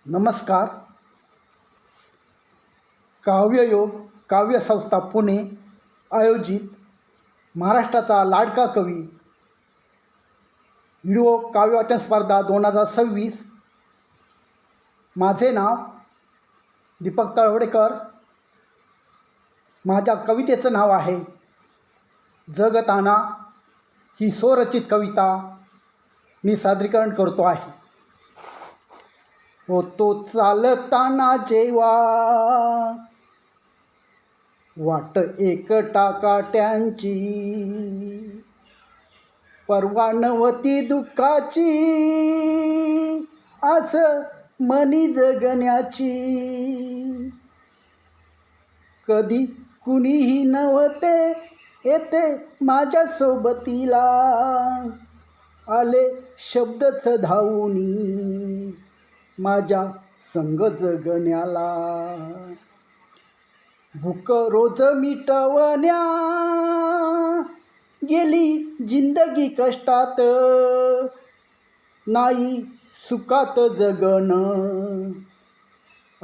नमस्कार. काव्ययोग काव्यसंस्था पुणे आयोजित महाराष्ट्राचा लाडका कवी व्हिडिओ काव्यवाचन स्पर्धा 2026. माझे नाव दीपक तळवडेकर. माझ्या कवितेचं नाव आहे जगताना. ही स्वरचित कविता मी सादरीकरण करतो आहे. होतो चालताना जेव्हा वाट एकटा काट्यांची, पर्वानवती दुःखाची, आस मनी जगण्याची. कधी कुणीही नव्हते येते माझ्या सोबतीला, आले शब्दच धावूनी माझ्या संग जगण्याला. भूक रोज मिटवण्या गेली जिंदगी कष्टात, नाही सुखात जगण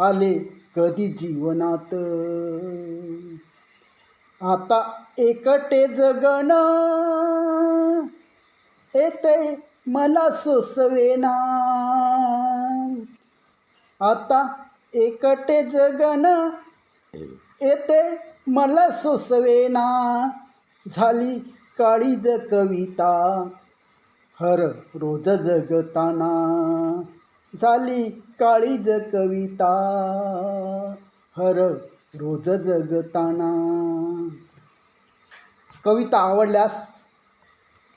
आले कधी जीवनात. आता एकटे जगण येते मला सोसवेना. आता एकटे जगण येते मला सोसवेना. झाली काळीज कविता हर रोज जगताना. झाली काळीज कविता हर रोज जगताना. कविता आवडल्यास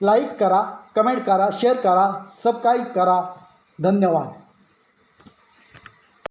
लाईक करा, कमेंट करा, शेअर करा, सबस्क्राईब करा. धन्यवाद.